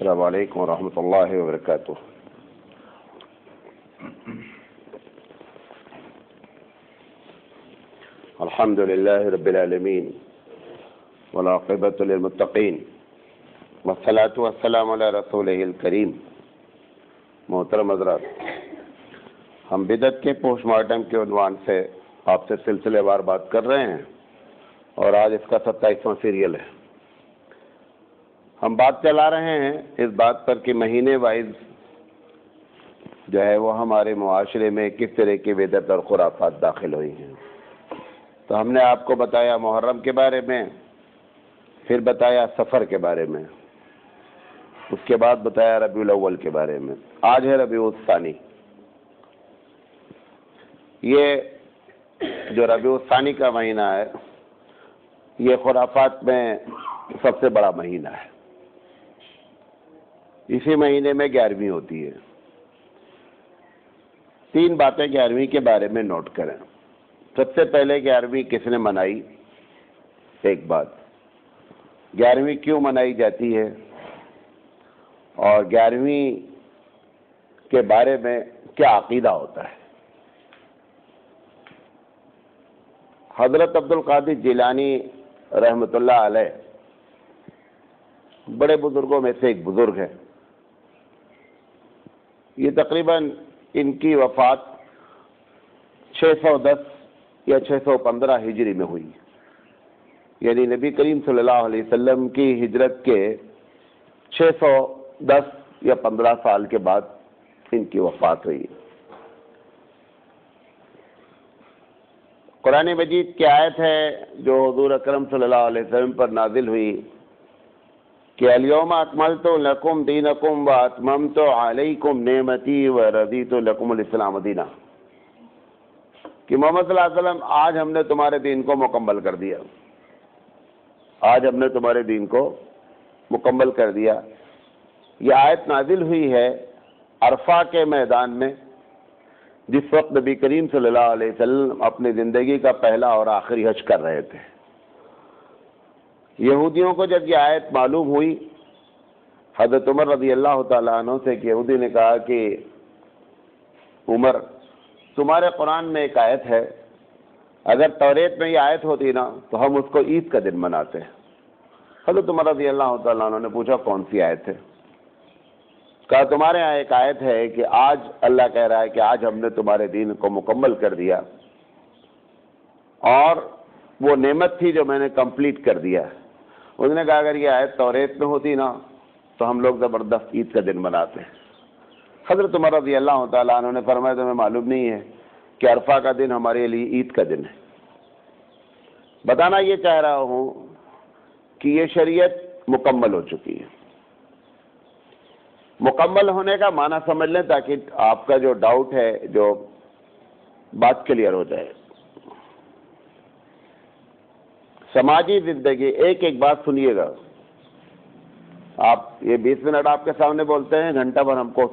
السلام علیکم ورحمۃ اللہ وبرکاتہ۔ الحمد للہ رب العالمین والعاقبۃ للمتقین والصلاۃ والسلام علی رسولہ الکریم۔ محترم حضرات، ہم بدعت کے پوسٹ مارٹم کے عنوان سے آپ سے سلسلے وار بات کر رہے ہیں اور آج اس کا 27واں سیریل ہے۔ ہم بات چلا رہے ہیں اس بات پر کہ مہینے وائز جو ہے وہ ہمارے معاشرے میں کس طرح کی بدعت اور خرافات داخل ہوئی ہیں۔ تو ہم نے آپ کو بتایا محرم کے بارے میں، پھر بتایا سفر کے بارے میں، اس کے بعد بتایا ربیع الاول کے بارے میں۔ آج ہے ربیع الثانی۔ یہ جو ربیع الثانی کا مہینہ ہے یہ خرافات میں سب سے بڑا مہینہ ہے۔ اسی مہینے میں 11ویں ہوتی ہے۔ 3 باتیں 11ویں کے بارے میں نوٹ کریں۔ سب سے پہلے 11ویں کس نے منائی؟ ایک بات، 11ویں کیوں منائی جاتی ہے اور 11ویں کے بارے میں کیا عقیدہ ہوتا ہے۔ حضرت عبدالقادر جیلانی رحمۃ اللہ علیہ بڑے بزرگوں میں سے ایک بزرگ ہے۔ یہ تقریباً ان کی وفات 610 یا 615 ہجری میں ہوئی، یعنی نبی کریم صلی اللہ علیہ وسلم کی ہجرت کے 610 یا 15 سال کے بعد ان کی وفات ہوئی۔ قرآن مجید کی آیت ہے جو حضور اکرم صلی اللہ علیہ وسلم پر نازل ہوئی کہ الیوم اکملت لکم دینکم واتممت علیکم نعمتی ورضیت لکم الاسلام دینا، کہ محمد صلی اللہ علیہ وسلم آج ہم نے تمہارے دین کو مکمل کر دیا، آج ہم نے تمہارے دین کو مکمل کر دیا۔ یہ آیت نازل ہوئی ہے عرفہ کے میدان میں، جس وقت نبی کریم صلی اللہ علیہ وسلم اپنی زندگی کا پہلا اور آخری حج کر رہے تھے۔ یہودیوں کو جب یہ آیت معلوم ہوئی، حضرت عمر رضی اللہ تعالیٰ عنہ سے کہ یہودی نے کہا کہ عمر تمہارے قرآن میں ایک آیت ہے، اگر توریت میں یہ آیت ہوتی نا تو ہم اس کو عید کا دن مناتے ہیں۔ حضرت عمر رضی اللہ تعالیٰ عنہ نے پوچھا کون سی آیت ہے؟ کہا تمہارے یہاں ایک آیت ہے کہ آج اللہ کہہ رہا ہے کہ آج ہم نے تمہارے دین کو مکمل کر دیا، اور وہ نعمت تھی جو میں نے کمپلیٹ کر دیا۔ انہوں نے کہا اگر یہ آیت توریت میں ہوتی نا تو ہم لوگ زبردست عید کا دن مناتے ہیں۔ حضرت عمر رضی اللہ تعالیٰ عنہ نے فرمایا تمہیں معلوم نہیں ہے کہ عرفہ کا دن ہمارے لیے عید کا دن ہے۔ بتانا یہ چاہ رہا ہوں کہ یہ شریعت مکمل ہو چکی ہے۔ مکمل ہونے کا معنی سمجھ لیں تاکہ آپ کا جو ڈاؤٹ ہے جو بات کلیئر ہو جائے۔ سماجی زندگی، ایک بات سنیے گا، آپ یہ 20 منٹ آپ کے سامنے بولتے ہیں، گھنٹہ بھر ہم کو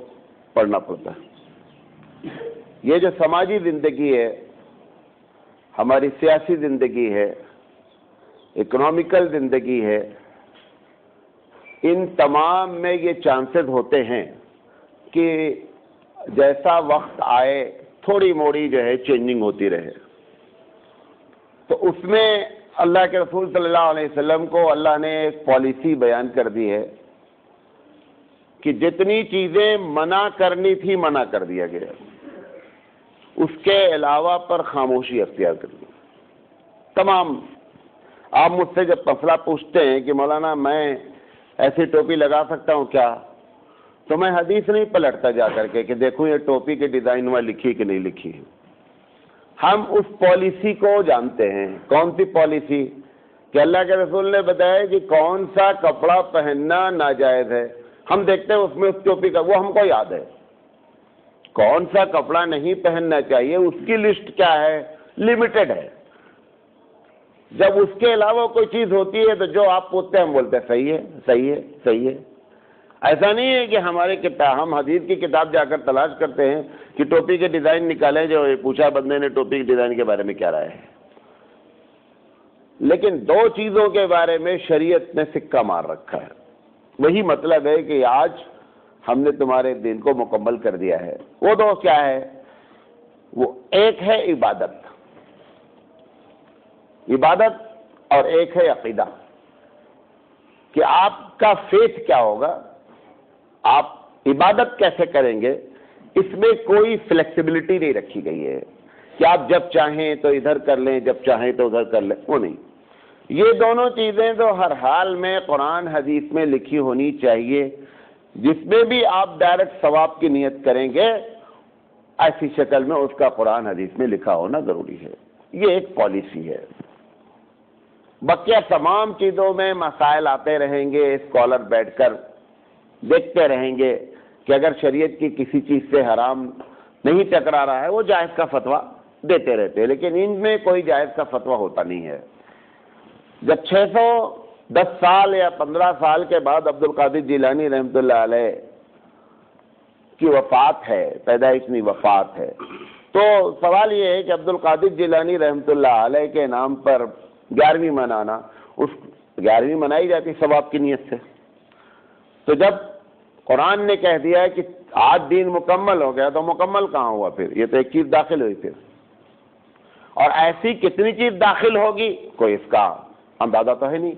پڑھنا پڑتا ہے۔ یہ جو سماجی زندگی ہے، ہماری سیاسی زندگی ہے، اکنامیکل زندگی ہے، ان تمام میں یہ چانسز ہوتے ہیں کہ جیسا وقت آئے تھوڑی موڑی جو ہے چینجنگ ہوتی رہے۔ تو اس میں اللہ کے رسول صلی اللہ علیہ وسلم کو اللہ نے ایک پالیسی بیان کر دی ہے کہ جتنی چیزیں منع کرنی تھی منع کر دیا گیا، اس کے علاوہ پر خاموشی اختیار کر دی۔ تمام آپ مجھ سے جب مسئلہ پوچھتے ہیں کہ مولانا میں ایسی ٹوپی لگا سکتا ہوں کیا، تو میں حدیث نہیں پلٹتا جا کر کے کہ دیکھوں یہ ٹوپی کے ڈیزائن میں لکھی کہ نہیں لکھی۔ ہم اس پالیسی کو جانتے ہیں۔ کون سی پالیسی؟ کہ اللہ کے رسول نے بتایا کہ کون سا کپڑا پہننا ناجائز ہے، ہم دیکھتے ہیں اس میں اس ٹوپی کا، وہ ہم کو یاد ہے۔ کون سا کپڑا نہیں پہننا چاہیے اس کی لسٹ کیا ہے؟ لمیٹڈ ہے۔ جب اس کے علاوہ کوئی چیز ہوتی ہے تو جو آپ پوچھتے ہیں ہم بولتے ہیں صحیح ہے، صحیح ہے، صحیح ہے۔ ایسا نہیں ہے کہ ہم حدیث کی کتاب جا کر تلاش کرتے ہیں کہ ٹوپی کے ڈیزائن نکالیں، جو پوچھا بندے نے ٹوپی کے ڈیزائن کے بارے میں کیا رائے ہے۔ لیکن 2 چیزوں کے بارے میں شریعت نے سکہ مار رکھا ہے۔ وہی مطلب ہے کہ آج ہم نے تمہارے دین کو مکمل کر دیا ہے۔ وہ دو کیا ہے؟ وہ ایک ہے عبادت اور ایک ہے عقیدہ، کہ آپ کا فیتھ کیا ہوگا، آپ عبادت کیسے کریں گے۔ اس میں کوئی فلیکسیبلٹی نہیں رکھی گئی ہے کہ آپ جب چاہیں تو ادھر کر لیں، جب چاہیں تو ادھر کر لیں، وہ نہیں۔ یہ دونوں چیزیں تو ہر حال میں قرآن حدیث میں لکھی ہونی چاہیے۔ جس میں بھی آپ ڈائریکٹ ثواب کی نیت کریں گے، ایسی شکل میں اس کا قرآن حدیث میں لکھا ہونا ضروری ہے۔ یہ ایک پالیسی ہے۔ بقیہ تمام چیزوں میں مسائل آتے رہیں گے، اسکالر بیٹھ کر دیکھتے رہیں گے کہ اگر شریعت کی کسی چیز سے حرام نہیں ٹکرا رہا ہے وہ جائز کا فتویٰ دیتے رہتے ہیں، لیکن ان میں کوئی جائز کا فتویٰ ہوتا نہیں ہے۔ جب 610 سال یا 15 سال کے بعد عبد القادر جیلانی رحمۃ اللہ علیہ کی وفات ہے، پیدائش نہیں وفات ہے، تو سوال یہ ہے کہ عبد القادر جیلانی رحمۃ اللہ علیہ کے نام پر 11ویں منانا، اس 11ویں منائی جاتی ثواب کی نیت سے۔ تو جب قرآن نے کہہ دیا ہے کہ آج دین مکمل ہو گیا، تو مکمل کہاں ہوا پھر؟ یہ تو ایک چیز داخل ہوئی پھر، اور ایسی کتنی چیز داخل ہوگی کوئی اس کا اندازہ تو ہے نہیں۔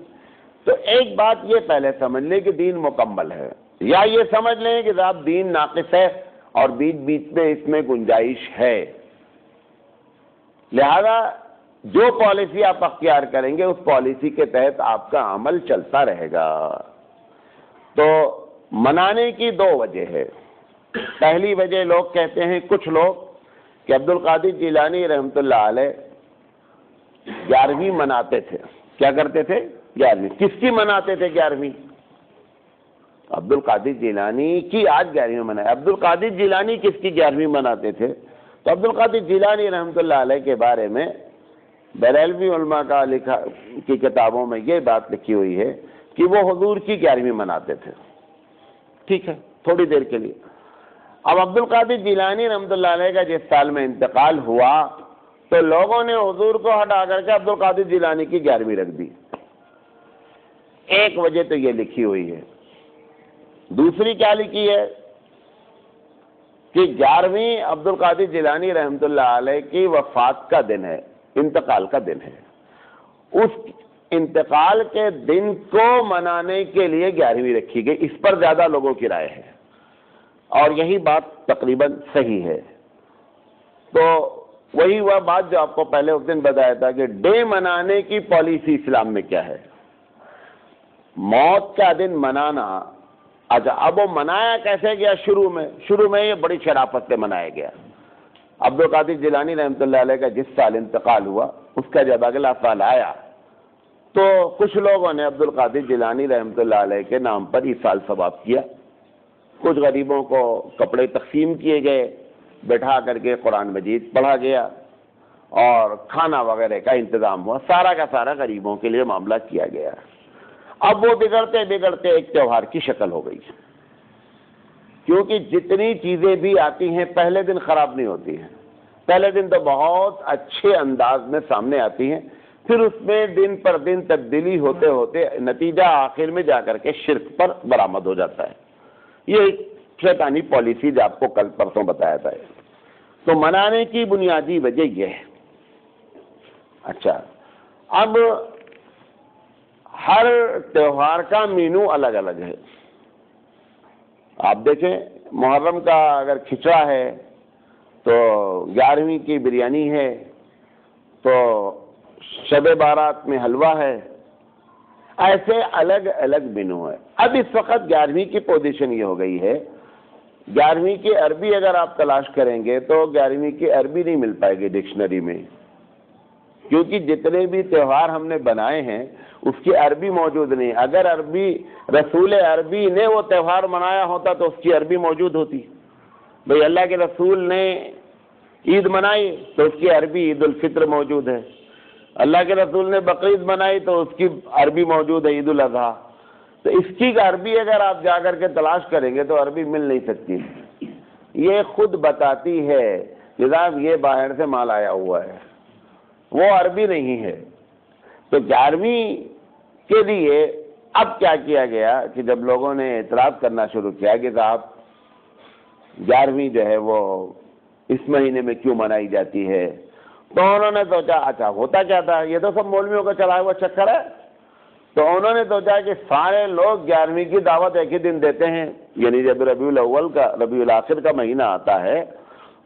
تو ایک بات یہ پہلے سمجھ لیں کہ دین مکمل ہے، یا یہ سمجھ لیں کہ صاحب دین ناقص ہے اور بیچ بیچ میں اس میں گنجائش ہے۔ لہذا جو پالیسی آپ اختیار کریں گے اس پالیسی کے تحت آپ کا عمل چلتا رہے گا۔ تو منانے کی دو وجہ ہے۔ پہلی وجہ لوگ کہتے ہیں، کچھ لوگ، کہ عبد القادر جیلانی رحمۃ اللہ علیہ 11ویں مناتے تھے۔ کیا کرتے تھے؟ 11ویں۔ کس کی مناتے تھے 11ویں؟ عبد القادر جیلانی کی آج 11ویں منائے۔ عبد القادر جیلانی کس کی 11ویں مناتے تھے؟ تو عبد القادر جیلانی رحمۃ اللہ علیہ کے بارے میں بریلوی علماء کا لکھا کی کتابوں میں یہ بات لکھی ہوئی ہے کہ وہ حضور کی 11ویں مناتے تھے۔ ٹھیک ہے، تھوڑی دیر کے لیے۔ اب عبد القادر جیلانی رحمۃ اللہ علیہ کا جس سال میں انتقال ہوا تو لوگوں نے حضور کو ہٹا کر کے عبد القادر جیلانی کی 11ویں رکھ دی۔ ایک وجہ تو یہ لکھی ہوئی ہے۔ دوسری کیا لکھی ہے کہ 11ویں عبد القادر جیلانی رحمۃ اللہ علیہ کی وفات کا دن ہے، انتقال کا دن ہے۔ اس انتقال کے دن کو منانے کے لیے 11ویں رکھی گئی۔ اس پر زیادہ لوگوں کی رائے ہے اور یہی بات تقریباً صحیح ہے۔ تو وہی وہ بات جو آپ کو پہلے اس دن بتایا تھا کہ ڈے منانے کی پالیسی اسلام میں کیا ہے۔ موت کا دن منانا، اچھا اب وہ منایا کیسے گیا؟ شروع میں یہ بڑی شرافت سے منایا گیا۔ عبد القادر جیلانی رحمۃ اللہ علیہ کا جس سال انتقال ہوا اس کا جب اگلا سال آیا تو کچھ لوگوں نے عبد القادر جیلانی رحمۃ اللہ علیہ کے نام پر ایصال ثواب کیا۔ کچھ غریبوں کو کپڑے تقسیم کیے گئے، بٹھا کر کے قرآن مجید پڑھا گیا اور کھانا وغیرہ کا انتظام ہوا، سارا کا سارا غریبوں کے لیے معاملہ کیا گیا۔ اب وہ بگڑتے بگڑتے ایک تہوار کی شکل ہو گئی، کیونکہ جتنی چیزیں بھی آتی ہیں پہلے دن خراب نہیں ہوتی ہیں، پہلے دن تو بہت اچھے انداز میں سامنے آتی ہیں، پھر اس میں دن پر دن تبدیلی ہوتے ہوتے نتیجہ آخر میں جا کر کے شرک پر برآمد ہو جاتا ہے۔ یہ ایک شیطانی پالیسی جو آپ کو کل پرسوں بتایا تھا۔ تو منانے کی بنیادی وجہ یہ ہے۔ اچھا، اب ہر تہوار کا مینو الگ الگ ہے۔ آپ دیکھیں محرم کا اگر کھچڑا ہے تو 11ویں کی بریانی ہے، تو شب بارات میں حلوہ ہے، ایسے الگ الگ مینو ہے۔ اب اس وقت 11ویں کی پوزیشن یہ ہو گئی ہے، 11ویں کی عربی اگر آپ تلاش کریں گے تو 11ویں کی عربی نہیں مل پائے گی ڈکشنری میں، کیونکہ جتنے بھی تہوار ہم نے بنائے ہیں اس کی عربی موجود نہیں۔ اگر رسول عربی نے وہ تہوار منایا ہوتا تو اس کی عربی موجود ہوتی۔ بھئی اللہ کے رسول نے عید منائی تو اس کی عربی عید الفطر موجود ہے، اللہ کے رسول نے بقرعید منائی تو اس کی عربی موجود ہے عید الاضحیٰ۔ تو اس کی عربی اگر آپ جا کر کے تلاش کریں گے تو عربی مل نہیں سکتی۔ یہ خود بتاتی ہے کہ صاحب یہ باہر سے مال آیا ہوا ہے، وہ عربی نہیں ہے۔ تو 11ویں کے لیے اب کیا کیا گیا کہ جب لوگوں نے اعتراض کرنا شروع کیا کہ صاحب 11ویں جو ہے وہ اس مہینے میں کیوں منائی جاتی ہے، تو انہوں نے سوچا اچھا ہوتا کیا تھا، یہ تو سب مولویوں کا چلا ہوا چکر ہے. تو انہوں نے سوچا کہ سارے لوگ 11ویں کی دعوت ایک ہی دن دیتے ہیں، یعنی جب ربیع الاخر کا مہینہ آتا ہے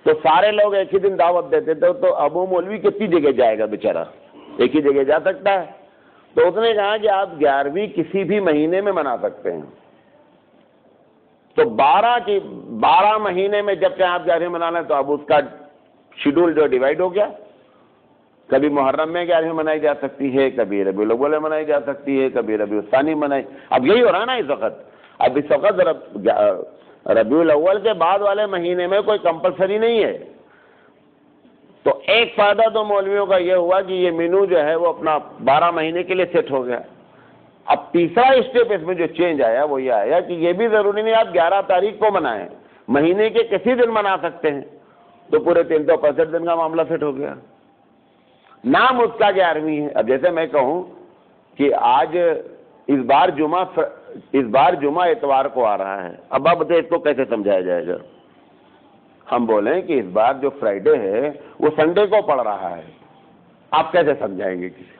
تو سارے لوگ ایک ہی دن دعوت دیتے تھے، تو ابو مولوی کتنی جگہ جائے گا بیچارہ، ایک ہی جگہ جا سکتا ہے. تو اس نے کہا کہ آپ 11ویں کسی بھی مہینے میں منا سکتے ہیں. تو 12 مہینے میں جب کہ آپ 11ویں منانا ہے تو اب اس کا شیڈول جو ڈیوائیڈ ہو گیا، کبھی محرم میں 11ویں منائی جا سکتی ہے، کبھی ربیع الاول میں منائی جا سکتی ہے، کبھی ربیع الثانی منائی. اب یہی ہو رہا ہے نا اس وقت. اب اس وقت ربیع الاول کے بعد والے مہینے میں کوئی کمپلسری نہیں ہے. تو ایک فائدہ تو مولویوں کا یہ ہوا کہ یہ مینو جو ہے وہ اپنا 12 مہینے کے لیے سیٹ ہو گیا. اب تیسرا اسٹیپ اس میں جو چینج آیا وہ یہ آیا کہ یہ بھی ضروری نہیں آپ 11 تاریخ کو منائیں، مہینے کے کسی دن منا سکتے ہیں. تو پورے 365 دن کا معاملہ سیٹ ہو گیا. نام اس کا 11ویں ہے. اب جیسے میں کہوں کہ آج اس بار جمعہ اتوار کو آ رہا ہے، اب آپ بتائیں اس کو کیسے سمجھایا جائے گا. ہم بولیں کہ اس بار جو فرائیڈے ہے وہ سنڈے کو پڑ رہا ہے، آپ کیسے سمجھائیں گے کسی کو؟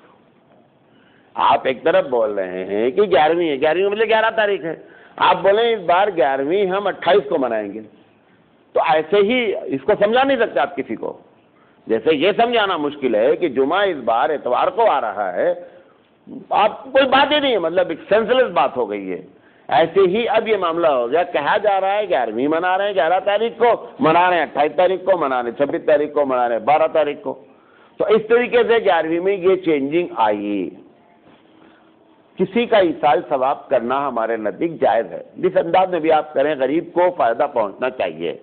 آپ ایک طرف بول رہے ہیں کہ 11ویں ہے، 11ویں مطلب 11 تاریخ ہے، آپ بولیں اس بار 11ویں ہم 28 کو منائیں گے، تو ایسے ہی اس کو سمجھا نہیں سکتے آپ کسی کو. جیسے یہ سمجھانا مشکل ہے کہ جمعہ اس بار اتوار کو آ رہا ہے، آپ کوئی بات ہی نہیں ہے، مطلب ایک سینسلیس بات ہو گئی ہے. ایسے ہی اب یہ معاملہ ہو گیا، کہا جا رہا ہے 11ویں منا رہے ہیں 11 تاریخ کو، منا رہے ہیں 28 تاریخ کو، منا رہے ہیں 26 تاریخ کو، منا رہے ہیں 12 تاریخ کو. تو اس طریقے سے 11ویں میں یہ چینجنگ آئی. کسی کا ایصال ثواب کرنا ہمارے نزدیک جائز ہے، جس انداز میں بھی آپ کریں غریب کو فائدہ پہنچنا چاہیے.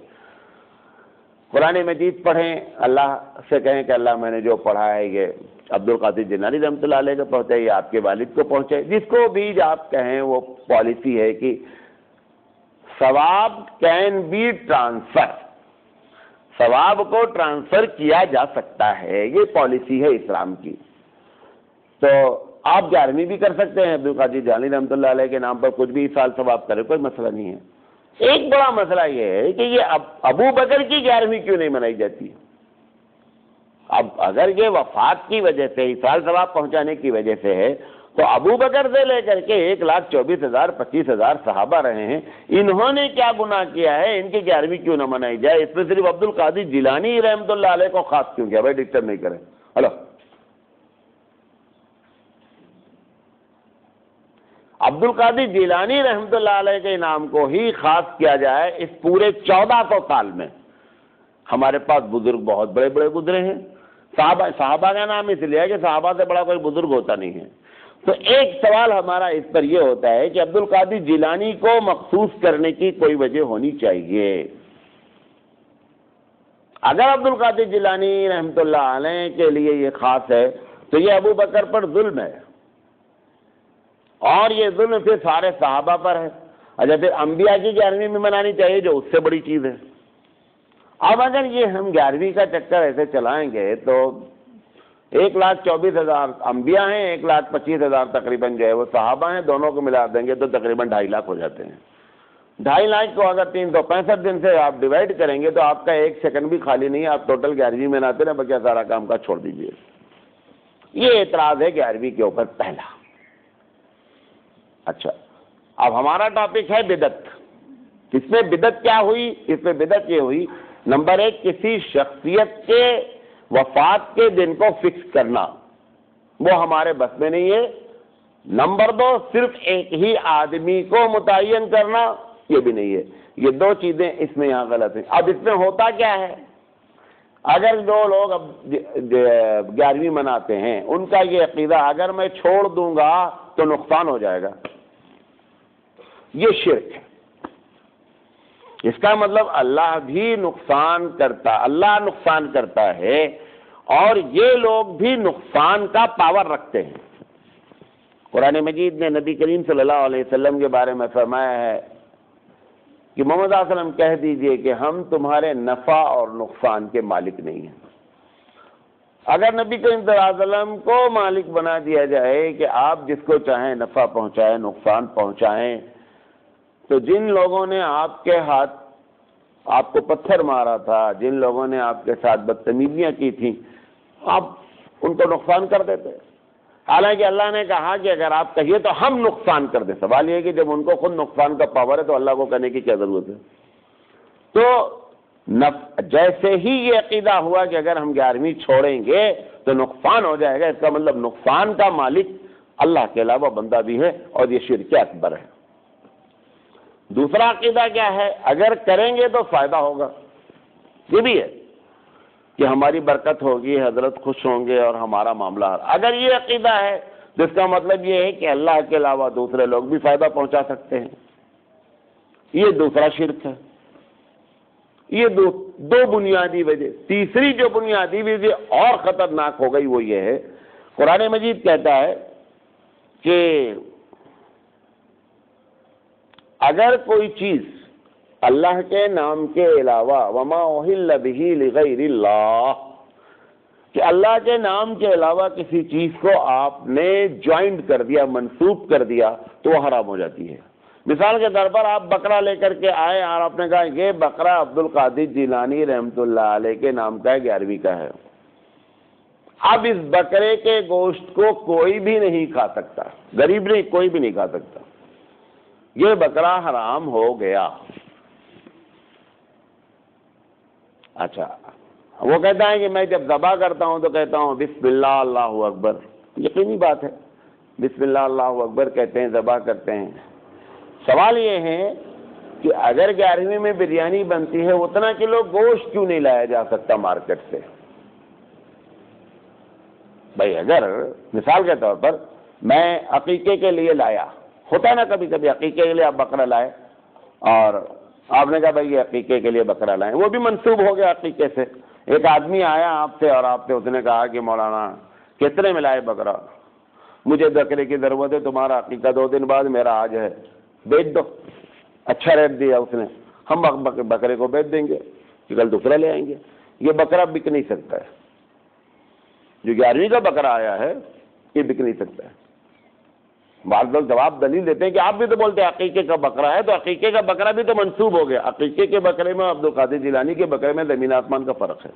قرآن مجید پڑھیں، اللہ سے کہیں کہ اللہ میں نے جو پڑھا ہے یہ عبد القادر جیلانی رحمۃ اللہ علیہ کو پہنچے، یا آپ کے والد کو پہنچے، جس کو بھی آپ کہیں. وہ پالیسی ہے کہ ثواب کین بی ٹرانسفر، ثواب کو ٹرانسفر کیا جا سکتا ہے، یہ پالیسی ہے اسلام کی. تو آپ 11ویں بھی کر سکتے ہیں، عبد القادر جیلانی رحمۃ اللہ علیہ کے نام پر کچھ بھی سال ثواب کرے، کوئی مسئلہ نہیں ہے. ایک بڑا مسئلہ یہ ہے کہ یہ ابو بکر کی 11ویں کیوں نہیں منائی جاتی؟ اب اگر یہ وفات کی وجہ سے ایصال ثواب پہنچانے کی وجہ سے ہے تو ابو بکر سے لے کر کے 1,24,000 25,000 صحابہ رہے ہیں، انہوں نے کیا گناہ کیا ہے، ان کی 11ویں کیوں نہ منائی جائے؟ اس میں صرف عبد القادر جیلانی رحمۃ اللہ علیہ کو خاص کیوں کیا؟ بھائی ڈسٹرب نہیں کریں. ہلو، عبد القادر جیلانی رحمۃ اللہ علیہ کے نام کو ہی خاص کیا جائے. اس پورے 1400 سال میں ہمارے پاس بزرگ بہت بڑے بڑے گزرے ہیں. صحابہ کا نام اس لیے ہے کہ صحابہ سے بڑا کوئی بزرگ ہوتا نہیں ہے. تو ایک سوال ہمارا اس پر یہ ہوتا ہے کہ عبد القادر جیلانی کو مخصوص کرنے کی کوئی وجہ ہونی چاہیے. اگر عبد القادر جیلانی رحمۃ اللہ علیہ کے لیے یہ خاص ہے تو یہ ابو بکر پر ظلم ہے، اور یہ ظلم پھر سارے صحابہ پر ہے. اچھا، پھر انبیاء کی 11ویں میں منانی چاہیے جو اس سے بڑی چیز ہے. اب اگر یہ ہم 11ویں کا چکر ایسے چلائیں گے تو 1,24,000 انبیاء ہیں، 1,25,000 تقریباً جو ہے وہ صحابہ ہیں، دونوں کو ملا دیں گے تو تقریباً 2.5 لاکھ ہو جاتے ہیں. 2.5 لاکھ کو اگر 365 دن سے آپ ڈیوائڈ کریں گے تو آپ کا ایک سیکنڈ بھی خالی نہیں ہے. آپ ٹوٹل 11ویں میں ناتے ہیں، بقیہ سارا کام کا چھوڑ دیجیے. یہ اعتراض ہے 11ویں کے اوپر پہلا. اچھا، اب ہمارا ٹاپک ہے بدعت. اس میں بدعت کیا ہوئی؟ اس میں بدعت یہ ہوئی، نمبر 1 کسی شخصیت کے وفات کے دن کو فکس کرنا، وہ ہمارے بس میں نہیں ہے. نمبر 2 صرف ایک ہی آدمی کو متعین کرنا، یہ بھی نہیں ہے. یہ 2 چیزیں اس میں یہاں غلط ہیں. اب اس میں ہوتا کیا ہے؟ اگر 2 لوگ اب 11ویں مناتے ہیں، ان کا یہ عقیدہ اگر میں چھوڑ دوں گا تو نقصان ہو جائے گا، یہ شرک ہے. اس کا مطلب اللہ بھی نقصان کرتا ہے اور یہ لوگ بھی نقصان کا پاور رکھتے ہیں. قرآن مجید نے نبی کریم صلی اللہ علیہ وسلم کے بارے میں فرمایا ہے کہ محمد صلی اللہ علیہ وسلم کہہ دیجئے کہ ہم تمہارے نفع اور نقصان کے مالک نہیں ہیں. اگر نبی کریم صلی اللہ علیہ وسلم کو مالک بنا دیا جائے کہ آپ جس کو چاہیں نفع پہنچائیں نقصان پہنچائیں، تو جن لوگوں نے آپ کے ہاتھ آپ کو پتھر مارا تھا، جن لوگوں نے آپ کے ساتھ بدتمیزیاں کی تھیں، آپ ان کو نقصان کر دیتے۔ حالانکہ اللہ نے کہا کہ اگر آپ کہیے تو ہم نقصان کر دیں۔ سوال یہ ہے کہ جب ان کو خود نقصان کا پاور ہے تو اللہ کو کہنے کی کیا ضرورت ہے؟ تو جیسے ہی یہ عقیدہ ہوا کہ اگر ہم 11ویں چھوڑیں گے تو نقصان ہو جائے گا، اس کا مطلب نقصان کا مالک اللہ کے علاوہ بندہ بھی ہے، اور یہ شرک اکبر ہے۔ دوسرا عقیدہ کیا ہے؟ اگر کریں گے تو فائدہ ہوگا، یہ بھی ہے کہ ہماری برکت ہوگی، حضرت خوش ہوں گے اور ہمارا معاملہ۔ اگر یہ عقیدہ ہے تو اس کا مطلب یہ ہے کہ اللہ کے علاوہ دوسرے لوگ بھی فائدہ پہنچا سکتے ہیں، یہ دوسرا شرک ہے۔ یہ دو بنیادی وجہ۔ تیسری جو بنیادی وجہ اور خطرناک ہو گئی وہ یہ ہے، قرآن مجید کہتا ہے کہ اگر کوئی چیز اللہ کے نام کے علاوہ وما احل بہ لغیر اللہ، کہ اللہ کے نام کے علاوہ کسی چیز کو آپ نے جوائنٹ کر دیا، منسوب کر دیا، تو وہ حرام ہو جاتی ہے۔ مثال کے طور پر آپ بکرا لے کر کے آئے اور آپ نے کہا یہ بکرا عبد القادر جیلانی رحمۃ اللہ علیہ کے نام کا ہے، 11ویں کا ہے۔ اب اس بکرے کے گوشت کو کوئی بھی نہیں کھا سکتا، غریب نہیں، کوئی بھی نہیں کھا سکتا، یہ بکرا حرام ہو گیا۔ اچھا، وہ کہتا ہے کہ میں جب ذبح کرتا ہوں تو کہتا ہوں بسم اللہ اللہ اکبر، یقینی بات ہے، بسم اللہ اللہ اکبر کہتے ہیں، ذبح کرتے ہیں۔ سوال یہ ہے کہ اگر 11ویں میں بریانی بنتی ہے، اتنا کلو گوشت کیوں نہیں لایا جا سکتا مارکیٹ سے؟ بھائی اگر مثال کے طور پر میں عقیقے کے لیے لایا، ہوتا ہے نا کبھی کبھی عقیقے کے لیے آپ بکرا لائے اور آپ نے کہا بھائی یہ عقیقے کے لیے بکرا لائیں، وہ بھی منسوب ہو گیا عقیقے سے۔ ایک آدمی آیا آپ سے اور آپ سے اس نے کہا کہ مولانا کتنے میں لائے بکرا؟ مجھے بکرے کی ضرورت ہے، تمہارا عقیقہ 2 دن بعد، میرا آج ہے، بیچ دو۔ اچھا ریٹ دیا اس نے، ہم بکرے کو بیچ دیں گے کہ کل دوسرا لے آئیں گے۔ یہ بکرا بک نہیں سکتا ہے، جو 11ویں کا بکرا آیا ہے یہ بک نہیں سکتا ہے۔ بعض لوگ جواب دلیل دیتے ہیں کہ آپ بھی تو بولتے ہیں عقیقے کا بکرا ہے، تو عقیقے کا بکرا بھی تو منسوب ہو گیا۔ عقیقے کے بکرے میں عبد القادر جیلانی کے بکرے میں زمین آسمان کا فرق ہے۔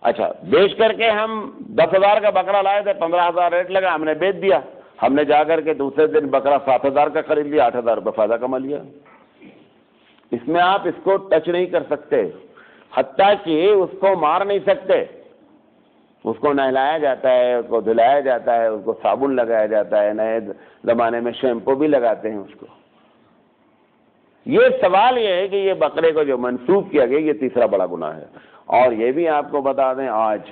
اچھا، بیچ کر کے ہم 10,000 کا بکرا لائے تھے، 15,000 ریٹ لگا، ہم نے بیچ دیا۔ ہم نے جا کر کے دوسرے دن بکرا 7,000 کا خرید لیا، 8,000 روپے فائدہ کما لیا۔ اس میں آپ اس کو ٹچ نہیں کر سکتے، حتیٰ کہ اس کو مار نہیں سکتے۔ اس کو نہلایا جاتا ہے، اس کو دھلایا جاتا ہے، اس کو صابن لگایا جاتا ہے، نئے زمانے میں شیمپو بھی لگاتے ہیں اس کو۔ یہ سوال یہ ہے کہ یہ بکرے کو جو منسوب کیا گیا، یہ تیسرا بڑا گناہ ہے۔ اور یہ بھی آپ کو بتا دیں، آج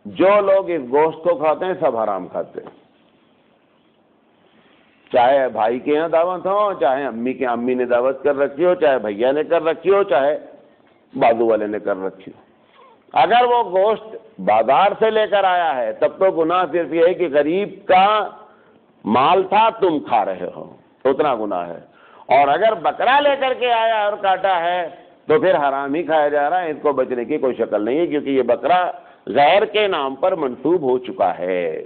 جو لوگ اس گوشت کو کھاتے ہیں سب حرام کھاتے ہیں، چاہے بھائی کے یہاں دعوت ہو، چاہے امی نے دعوت کر رکھی ہو، چاہے بھیا نے کر رکھی ہو، چاہے بازو والے نے کر رکھی ہو۔ اگر وہ گوشت بازار سے لے کر آیا ہے تب تو گناہ صرف یہ ہے کہ غریب کا مال تھا تم کھا رہے ہو، اتنا گناہ ہے۔ اور اگر بکرا لے کر کے آیا اور کاٹا ہے تو پھر حرام ہی کھایا جا رہا ہے، اس کو بچنے کی کوئی شکل نہیں ہے، کیونکہ یہ بکرا غیر کے نام پر منسوب ہو چکا ہے۔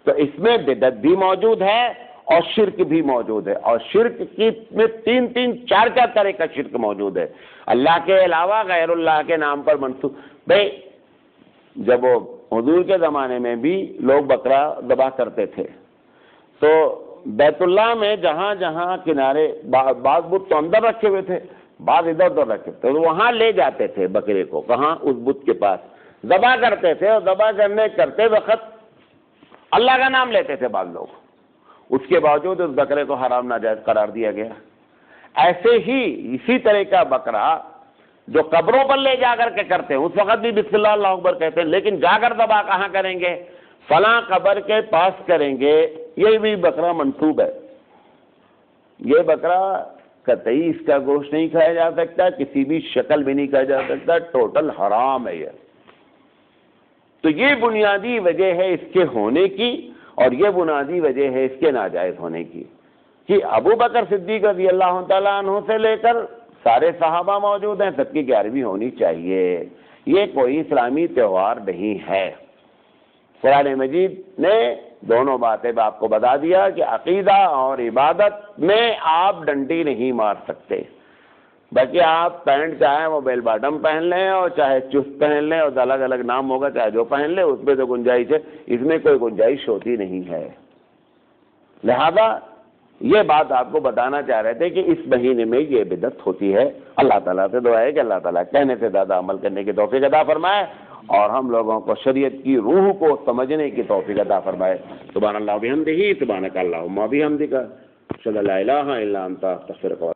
تو اس میں بدعت بھی موجود ہے اور شرک بھی موجود ہے، اور شرک کی میں 3-4 طرح کا شرک موجود ہے۔ اللہ کے علاوہ غیر اللہ کے نام پر منسوب، بھائی جب وہ حضور کے زمانے میں بھی لوگ بکرا ذبح کرتے تھے تو بیت اللہ میں جہاں جہاں کنارے بعض بت تو اندر رکھے ہوئے تھے، بعض ادھر ادھر رکھے تھے، تو وہاں لے جاتے تھے بکرے کو، کہاں؟ اس بت کے پاس ذبح کرتے تھے، اور ذبح کرتے وقت اللہ کا نام لیتے تھے بعض لوگ، اس کے باوجود اس بکرے کو حرام ناجائز قرار دیا گیا۔ ایسے ہی اسی طرح کا بکرا جو قبروں پر لے جا کر کے کرتے ہیں، اس وقت بھی بسم اللہ اللہ اکبر کہتے ہیں، لیکن جا کر ذبح کہاں کریں گے؟ فلاں قبر کے پاس کریں گے، یہ بھی بکرا منسوب ہے۔ یہ بکرا قطعی اس کا گوشت نہیں کھایا جا سکتا، کسی بھی شکل میں نہیں کھایا جا سکتا، ٹوٹل حرام ہے یہ۔ تو یہ بنیادی وجہ ہے اس کے ہونے کی، اور یہ بنیادی وجہ ہے اس کے ناجائز ہونے کی، کہ ابو بکر صدیق رضی اللہ تعالیٰ عنہ سے لے کر سارے صحابہ موجود ہیں، سب کی 11ویں ہونی چاہیے۔ یہ کوئی اسلامی تہوار نہیں ہے۔ قرآن مجید نے دونوں باتیں آپ کو بتا دیا کہ عقیدہ اور عبادت میں آپ ڈنڈی نہیں مار سکتے، باقی آپ پینٹ چاہے وہ بیل باٹم پہن لیں اور چاہے چست پہن لیں، اور الگ الگ نام ہوگا چاہے جو پہن لیں، اس میں تو گنجائش ہے، اس میں کوئی گنجائش ہوتی نہیں ہے۔ لہذا یہ بات آپ کو بتانا چاہ رہے تھے کہ اس مہینے میں یہ بدعت ہوتی ہے۔ اللہ تعالیٰ سے دعا ہے کہ اللہ تعالیٰ کہنے سے زیادہ عمل کرنے کی توفیق عطا فرمائے اور ہم لوگوں کو شریعت کی روح کو سمجھنے کی توفیق عطا فرمائے۔ سبحان اللہ و بحمدہ، سبحانک اللہم و بحمدک، اشہد ان لا الہ الا انت، استغفرک۔